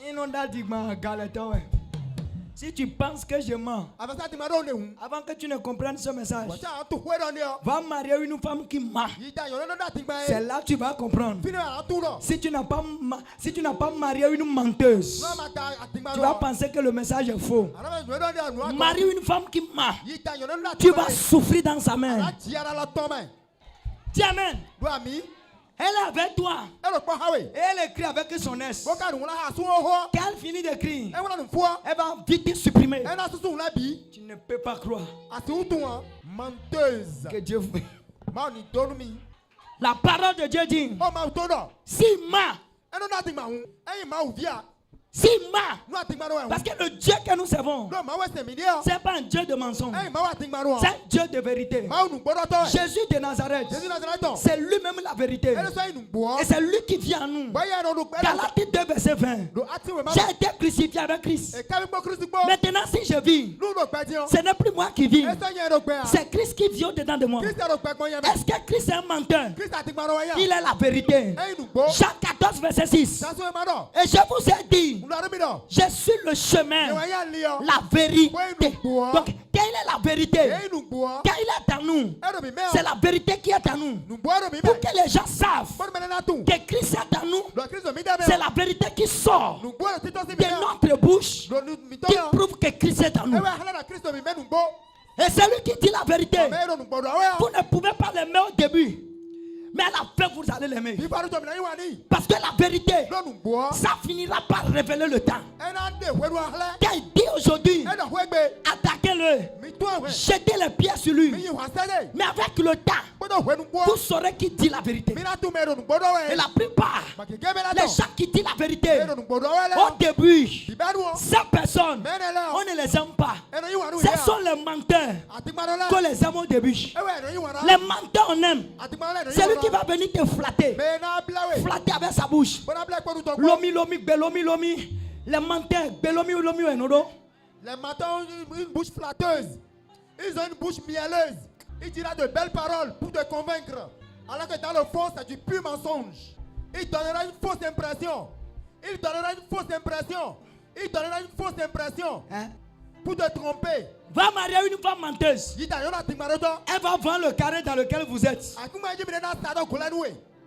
You know that man. I got let away. Si tu penses que je mens, avant que tu ne comprennes ce message, va marier une femme qui ment. C'est là que tu vas comprendre. Si tu n'as pas marié une menteuse, tu vas penser que le message est faux. Marie une femme qui ment, tu vas souffrir dans sa main. Dis amen. Elle est avec toi. Et elle écrit avec son S. Quand elle finit d'écrire, elle va vite te supprimer. Tu ne peux pas croire. Menteuse. Que Dieu vous. La parole de Dieu dit, si si parce que le Dieu que nous servons, c'est pas un Dieu de mensonge, c'est un Dieu de vérité. Jésus de Nazareth, c'est lui-même la vérité. Et c'est lui qui vient à nous. Galates 2 verset 20. J'ai été crucifié avec Christ. Maintenant si je vis, ce n'est plus moi qui vis, c'est Christ qui vit au-dedans de moi. Est-ce que Christ est un menteur? Il est la vérité. Jean 14 verset 6. Et je vous ai dit, je suis le chemin, la vérité. Donc, quelle est la vérité? Quand il est en nous, c'est la vérité qui est en nous. Pour que les gens savent que Christ est en nous, c'est la vérité qui sort de notre bouche, qui prouve que Christ est en nous. Et c'est lui qui dit la vérité. Vous ne pouvez pas l'aimer au début, mais à la fin, vous allez l'aimer. Parce que la vérité, ça finira par révéler le temps. Quand il dit aujourd'hui, attaquez-le, jetez les pieds sur lui. Mais avec le temps, vous saurez qui dit la vérité. Et la plupart, les gens qui disent la vérité, au début, ces personnes, on ne les aime pas. Ce sont les menteurs qu'on les aime au début. Les menteurs, on aime. C'est lui qui va venir te flatter. Flatter avec sa bouche. Lomi, lomi, belomi, lomi. Les menteurs, belomi, lomi, enodo. Les menteurs ont une bouche flatteuse. Ils ont une bouche mielleuse. Ils diront de belles paroles pour te convaincre. Alors que dans le fond, c'est du pur mensonge. Il donnera une fausse impression. Il donnera une fausse impression. Il donnera une fausse impression. Pour te tromper. Va marier une femme menteuse. Elle va vendre le carré dans lequel vous êtes.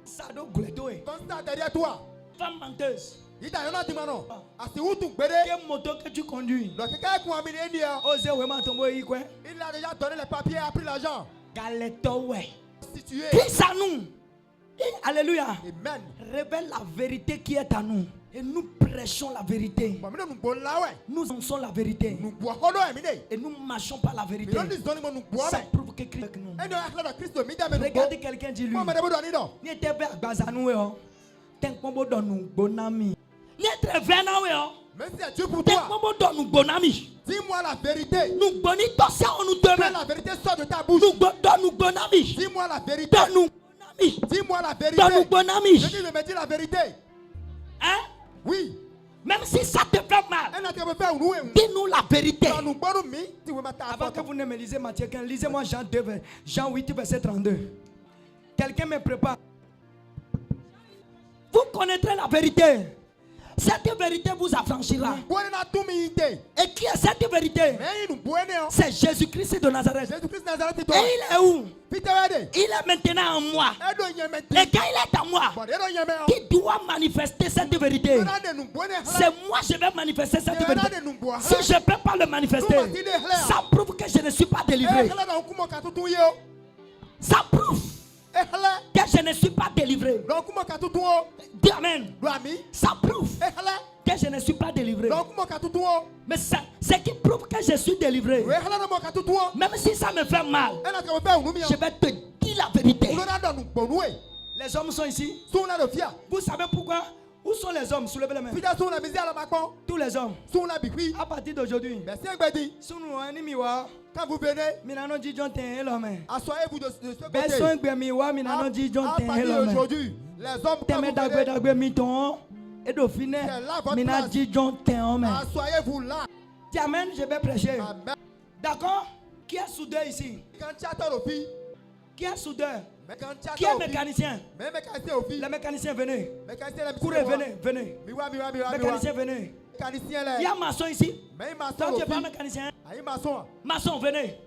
Sado Gouledoé. Derrière toi. Femme menteuse. Quel moto que tu conduis? Il a déjà donné les papiers et a pris l'argent. Christ à nous. Alléluia. Amen. Révèle la vérité qui est à nous. Et nous prêchons la vérité. Nous annonçons la vérité. Et nous ne marchons pas la vérité. Ça prouve que Christ est nous. Regardez quelqu'un, dis-lui. Dis-moi la vérité. La vérité sort de ta bouche. Dis-moi la vérité. Dis-moi la vérité. Je dis, me dis la vérité. Hein? Oui. Même si ça te fait mal, dis-nous la vérité. Avant que vous ne me lisez Matthieu 15, lisez-moi Jean 8, verset 32. Quelqu'un me prépare. Vous connaîtrez la vérité. Cette vérité vous affranchira. Et qui est cette vérité? C'est Jésus-Christ de Nazareth. Et il est où? Il est maintenant en moi. Et quand il est en moi, qui doit manifester cette vérité? C'est moi je vais manifester cette vérité. Si je ne peux pas le manifester, ça prouve que je ne suis pas délivré. Ça prouve que je ne suis pas délivré. Dis amen. Ça prouve que je ne suis pas délivré. Mais ça, c'est qui prouve que je suis délivré. Même si ça me fait mal, je vais te dire la vérité. Les hommes sont ici. Vous savez pourquoi? Où sont les hommes? Soulevez les mains. Tous les hommes. À partir d'aujourd'hui, quand vous venez, asseyez-vous de ce côté. À partir d'aujourd'hui, les hommes, quand vous venez, asseyez-vous là. Amen, je vais prêcher. D'accord? Qui est soudeur ici? Qui est soudeur? Qui est mécanicien? Les mécaniciens, venez. Courez, venez. Mécanicien, venez. Il y a maçon ici. Toi, tu n'es pas mécanicien. Maçon, venez.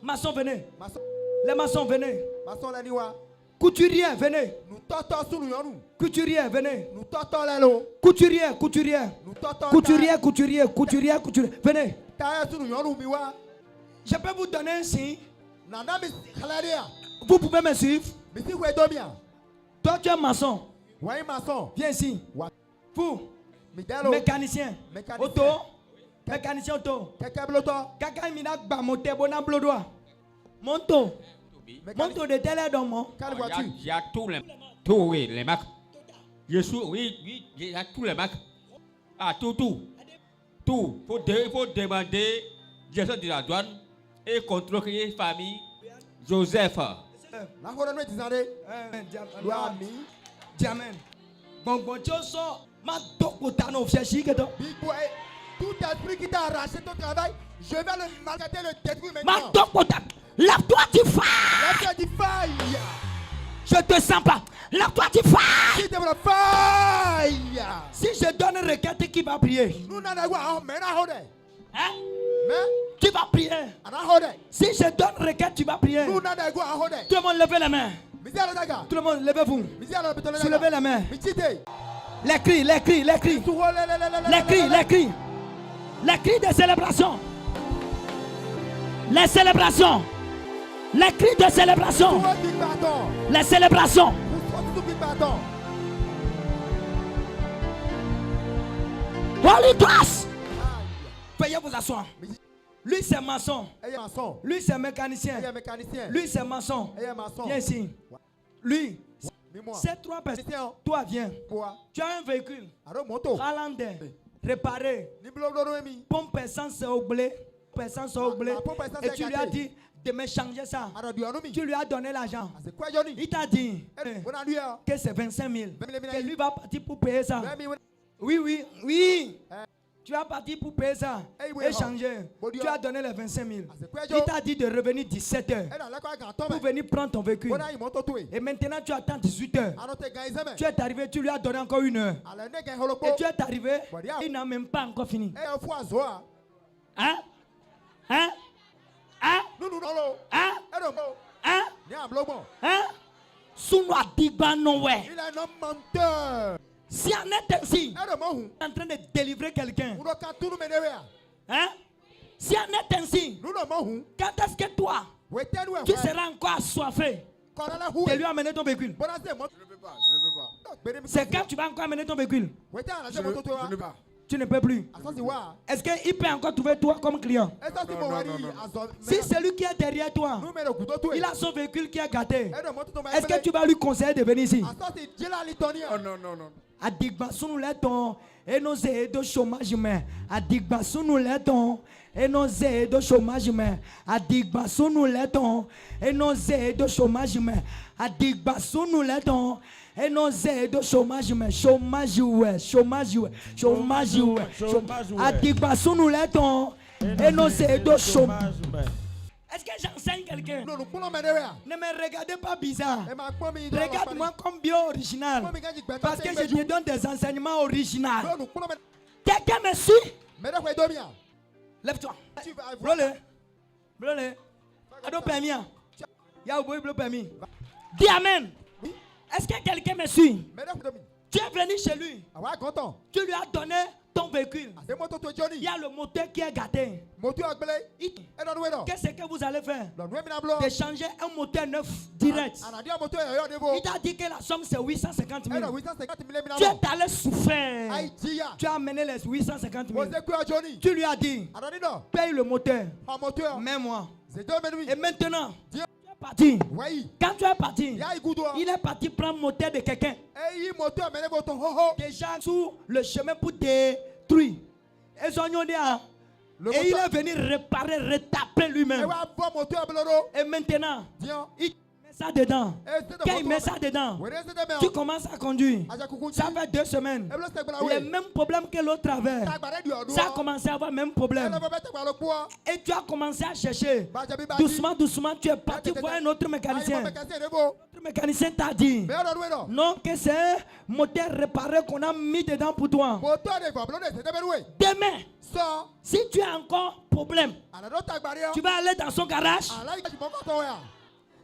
Maçon, venez. Les maçons, venez. Couturier, venez. Couturier, venez. Couturier, venez. Je peux vous donner un signe. Vous pouvez me suivre. Toi, tu es maçon. Viens ici. Vous, mécanicien. Auto. Mécanicien auto. Kaka minak ba monter bon ablodoa. Monto. Monto de telle dans mon. Il y a tous les marques. Je suis, oui, il y a tous les marques. Ah, tout. Il faut demander gestion de la douane et contrôler famille Joseph. Diamen. Bon, ma tokotano fiachi que tout esprit qui t'a arraché ton travail, je vais le maltraiter, le détruire maintenant. Ma tokotano, lève-toi, tu failles. Lève-toi, tu failles. Je te sens pas. Lève-toi, tu failles. Si je donne une requête, qui va prier? Hein? Tu vas prier. Si je donne une requête, tu vas prier. Tout le monde levez la main. Tout le monde levez-vous. Soulevez la main. Les cris. Les cris de célébration. Les célébrations. Les cris de célébration. Les célébrations. Holy Ghost. Veuillez vous asseoir. Lui c'est maçon. Lui c'est mécanicien. Lui c'est maçon. Viens ici. Lui, c'est trois personnes. Toi viens. Tu as un véhicule. Hollandais. Réparé. Pompe essence au blé. Et tu lui as dit de me changer ça. Tu lui as donné l'argent. Il t'a dit que c'est 25 000. Que lui va partir pour payer ça. Oui. Tu vas partir pour payer ça et changer. Tu as donné les 25 000. Il t'a dit de revenir 17 h pour venir prendre ton véhicule. Et maintenant tu attends 18 h. Tu es arrivé, tu lui as donné encore 1 heure. Et tu es arrivé, il n'a même pas encore fini. Hein? Souno Adiba Noé. Il est un homme menteur. Si on est ainsi, en train de délivrer quelqu'un, hein? Si on est ainsi, quand est-ce que toi, tu seras encore assoiffé de lui amener ton véhicule? Je ne peux pas. C'est quand tu vas encore amener ton véhicule? Je ne peux pas. Tu ne peux plus. Est-ce qu'il peut encore trouver toi comme client? Non. Si c'est lui qui est derrière toi, il a son véhicule qui est gâté, est-ce que tu vas lui conseiller de venir ici? Non. Adigba sunu leton enoze do chômage mais adigba sunu leton enoze do chômage mais adigba sunu leton enoze do chômage mais adigba sunu leton enoze do chômage mais chômage adigba sunu leton enoze do chômage. Est-ce que j'enseigne quelqu'un? No, no, Ne me regardez pas bizarre. Regarde-moi comme bio original. Parce que je te donne des enseignements originaux. Quelqu'un me suit? Lève-toi. Brûle. Ado permis. Y'a oublié le permis. Dis amen. Est-ce que quelqu'un me suit? Tu es venu chez lui. Tu lui as donné ton véhicule. Il y a le moteur qui est gâté. Qu'est-ce que vous allez faire? De changer un moteur neuf direct. Il t'a dit que la somme c'est 850 000. Tu es allé souffrir. Tu as amené les 850 000. Tu lui as dit, paye le moteur. Mets-moi. Et maintenant, parti. Quand tu es parti, il est parti prendre le moteur de quelqu'un. Déjà sur le chemin pour détruire. Et il est venu réparer, retaper lui-même. Et maintenant, il met ça dedans. Quand il met ça dedans, tu commences à conduire. Ça fait 2 semaines. Les mêmes problèmes que l'autre avait. Ça a commencé à avoir le même problème. Et tu as commencé à chercher. Doucement, doucement, tu es parti voir un autre mécanicien. L'autre mécanicien t'a dit non, que c'est un moteur réparé qu'on a mis dedans pour toi. Demain, si tu as encore problème, tu vas aller dans son garage.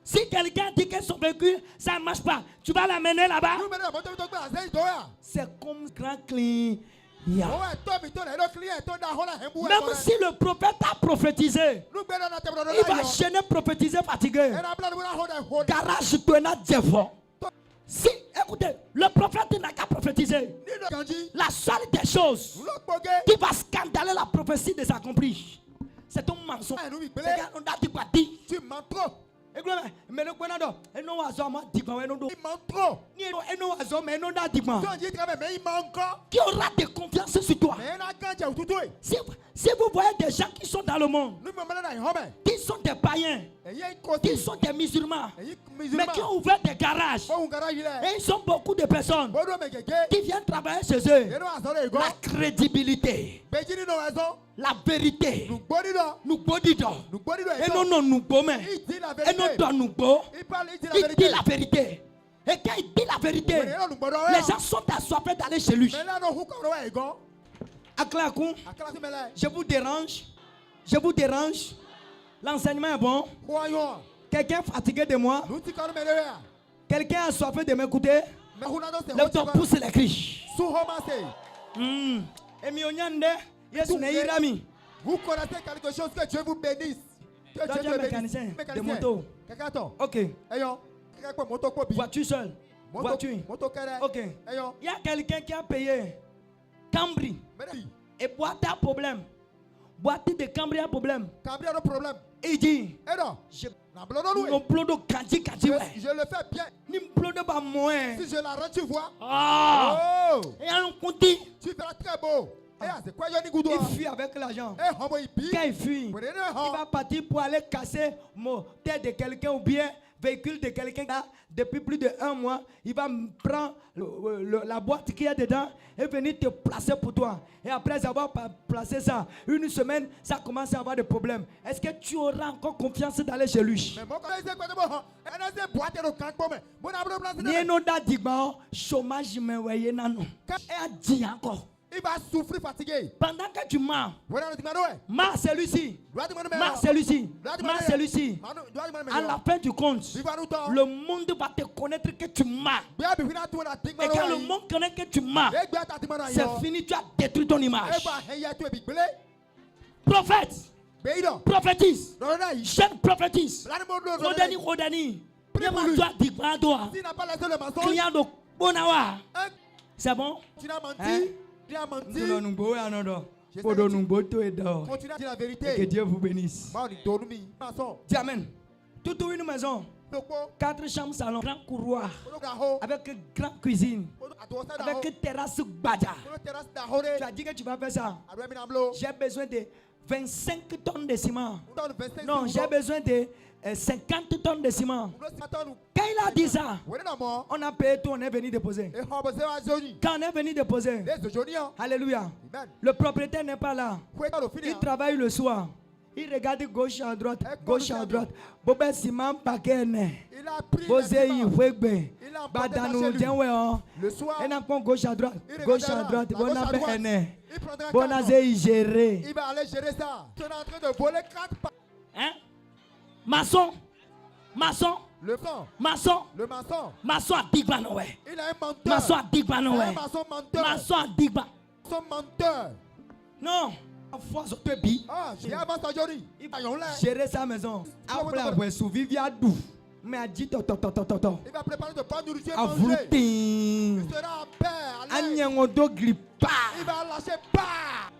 Si quelqu'un dit que son véhicule, ça ne marche pas, tu vas l'amener là-bas. C'est comme grand client. Même si le prophète a prophétisé, il va chaîner prophétiser fatigué. Garage tourna devant. Si, écoutez, le prophète n'a qu'à prophétiser. La seule des choses qui va scandaler la prophétie de s'accomplir, c'est ton mensonge. Tu mens trop. Mais le Gwenado, et non à Zoma, il ment trop. Qui aura de confiance sur toi? Si vous voyez des gens qui sont dans le monde, qui sont des païens, qui sont des musulmans, mais qui ont ouvert des garages, et ils sont beaucoup de personnes qui viennent travailler chez eux, la crédibilité, la vérité, nous bodidons, et non nous gommons, et non nous bo, il dit la vérité. Et quand il dit la vérité, les gens sont assoiffés d'aller chez lui. Aklakou, je vous dérange. L'enseignement est bon. Quelqu'un fatigué de moi? Quelqu'un assoiffé de m'écouter? Lève-toi, pousse les cris. Vous connaissez quelque chose, que Dieu vous bénisse. Que Dieu mécanicien de moto. Ok. Voiture seule. Voiture. Ok. Il y a quelqu'un qui a payé Cambri. Et boîte a problème. Boîte de Cambri a problème. Il dit je le fais bien. Si je la rends, tu vois. Tu feras très beau. Il fuit avec l'argent. Quand il fuit, il va partir pour aller casser moteur de quelqu'un ou bien véhicule de quelqu'un. Depuis plus de 1 mois, il va prendre la boîte qui est dedans et venir te placer pour toi. Et après avoir placé ça, 1 semaine, ça commence à avoir des problèmes. Est-ce que tu auras encore confiance d'aller chez lui? Chômage, il va souffrir fatigué. Pendant que tu mens, marre celui-ci, marre celui-ci, marre celui-ci. À la fin du compte, le monde va te connaître que tu mens. Et quand le monde connaît que tu mens, c'est fini, tu as détruit ton image. Prophète, prophétise, jeune prophétise, Rodani, c'est bon? Tu n'as menti. Continue à dire la vérité. Que Dieu vous bénisse. Dis amen. Toute une maison, 4 chambres salon, grand couloir, avec grande cuisine, avec terrasse badja. Tu as dit que tu vas faire ça. J'ai besoin de 25 tonnes de ciment. Non, j'ai besoin de 50 tonnes de ciment. Quand il a dit ça, on a payé tout, on est venu déposer. Quand on est venu déposer, alléluia, le propriétaire n'est pas là. Il travaille le soir. Il regarde gauche à droite, gauche à droite. Bobé Simon Pakene. Il a pris Bosé Yifwegbe. il a emporté ça Badano chez lui. Djenwe. Le soir, Et n'a pas gauche à droite, il gauche à regardera droite. la gauche à Bon droite. appel. Il prendra Bon 4 azé géré. Il va aller gérer ça. Tu es en train de voler 4 pas. Hein? Maçon. Maçon. Le franc, Maçon. le maçon, Maçon à Digba no ouais. il a un menteur. Maçon à Digba no Il a ouais. un maçon menteur. Maçon à Digba. Maçon menteur. Non. Fois te bi. Ah, j'ai avancé aujourd'hui. Il va gérer sa maison. Après avoir survécu à dou. Mais a dit to. Il va préparer de bonne nourriture et A manger. voulu. Il sera en paix. à l'aise. Agnemodo gripa. Il va lâcher pas.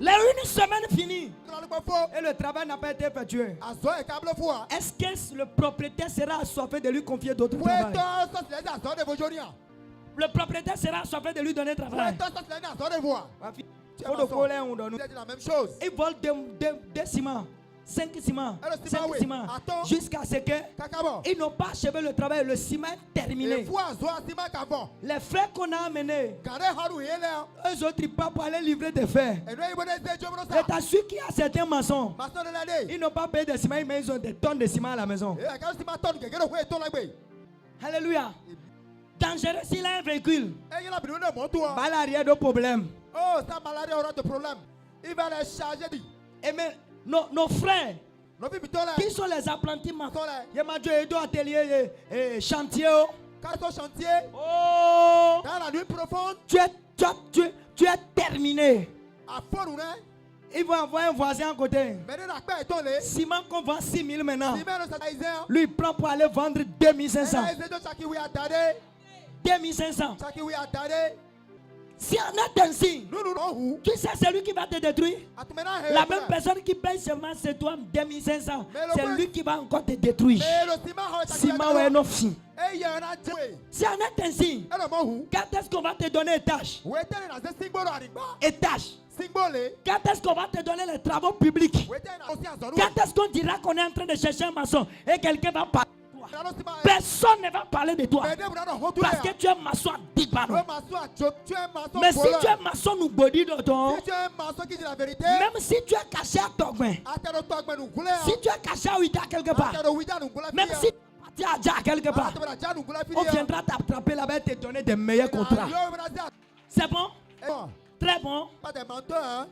Les une semaine finie. Dans le bon faux. Et le travail n'a pas été effectué. À soi et câble foi. Est-ce que le propriétaire sera assoiffé de lui confier d'autres Ouais, travail? toi, ça c'est les azores de vos journées. Le propriétaire sera assoiffé de lui donner Ouais, travail. toi, ça c'est les azores de voix. Tu es maçon. Il Vous êtes la même chose. vole des ciments. 5 ciments. Et le ciment, 5 oui. ciments. Attends. Jusqu'à ce que Kakabo. ils n'ont pas achevé le travail. Le ciment est Et terminé. vous, azores, c'est ma cabo. Les frères qu'on a amenés, Gardez Harou et là. eux autres, ils partent pour aller livrer des fers. Et nous, il va dire, je veux Et ça. t'as su qu'il y a certains maçons. Maçon de l'année. Ils n'ont pas payé des ciments, mais ils ont des tonnes de ciment à la maison. Et quand c'est ma tonne, quelqu'un a fait ton lagbe. Alléluia. Dangereux s'il a un véhicule. Et il a besoin de mon toit. Pas l'arrière de problème. Oh, sa maladie aura de problème. Il va les charger. Et mais, Nos frères, Nos filles, plutôt là. qui sont les apprentis maçons. Sont là. il y a ma Dieu et atelier et chantier. Oh. Quand ils sont chantier, Oh. dans la nuit profonde, Tu es terminé. à fond, ou non? Ils vont envoyer un voisin à côté. Mais nous, la paix est tombée. Ciment qu'on vend 6 000 maintenant. Si même nous sommes Lui, il prend pour aller vendre 2500. 2500. Si on est ainsi, Nous, nous, nous, Qui c'est celui qui va te détruire? La même personne qui paye seulement c'est toi 2500. C'est lui qui va encore te détruire. Ciment ouais non fin. Si on est ainsi, quand est-ce qu'on va te donner étage? Étage. Quand est-ce qu'on va te donner les travaux publics? Quand est-ce qu'on dira qu'on est en train de chercher un maçon et quelqu'un va parler de toi? Personne ne va parler de toi. Parce que tu es maçon à Dibano. Mais si tu es maçon nous body d'autant, Si tu es un maçon qui dit la vérité, même si tu es caché à Togben, si tu es caché à Ouida quelque part, même si tu es à Dja quelque part, on viendra t'attraper là-bas et te donner des meilleurs contrats. C'est bon? Très bon. Pas des menteurs, hein.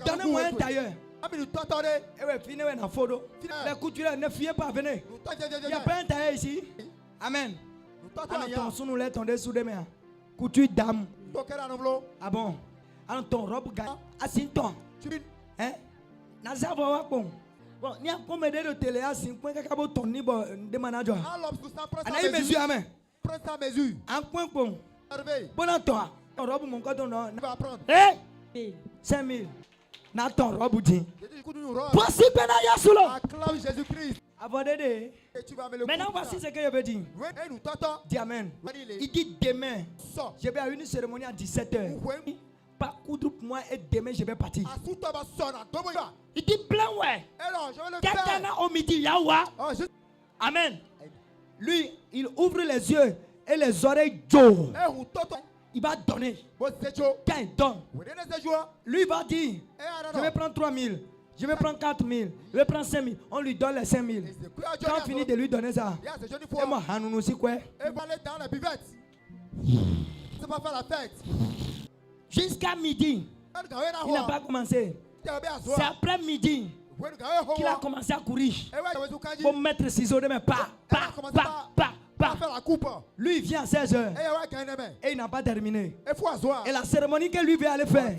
donnez-moi un tailleur. Et ouais, finissez la photo. Les couturiers, ne fuyez pas, venez. Il n'y a pas un tailleur ici. Amen. Alors, ton sou nous l'a tombé sous des mains. Couture dame. Ah bon? Alors, ton robe gagne. Assieds-toi. Hein? N'a pas bon. Bon, il y a combien de télé à 5 points qu'à ton niveau de manager. Anaï mesure, amen. Prends sa mesure. Un point bon. Bon à toi. Ton robe, mon coton, non. Il va prendre. Eh? 5 000. N'a ton robe, dit. Voici Benaya Soulo. Acclame Jésus-Christ. Abordez. Et tu vas me le Maintenant, voici ce que je veux dire. nous t'entends. Dis amen. Il dit demain, Sors. je vais à une cérémonie à 17h. Pas coudre pour moi et demain je vais partir. Il dit plein ouais. Quelqu'un là au midi, Yawa. Amen. Lui, il ouvre les yeux et les oreilles Joe. Il va donner. Quand il donne, lui va dire, je vais prendre 3 000. Je vais prendre 4 000. Je vais prendre 5 000. On lui donne les 5 000. Quand on finit de lui donner ça, et moi, nous aussi quoi? Et va aller dans la buvette. C'est pas faire la fête. Jusqu'à midi, il n'a pas commencé. c'est après midi qu'il a commencé à courir. Pour mettre ciseaux de main, pas. Faire la coupe. Lui, il vient à 16h. Et il n'a pas terminé. Et la cérémonie que lui veut aller faire,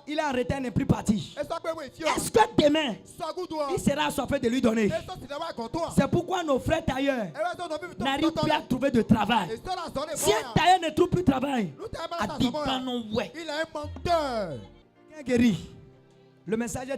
il a arrêté, il n'est plus parti. Est-ce que demain, Il sera assoiffé de lui donner. C'est pourquoi nos frères tailleurs n'arrivent plus à trouver de travail. Si un tailleur ne trouve plus de travail, Il est un menteur. guéri. Le message est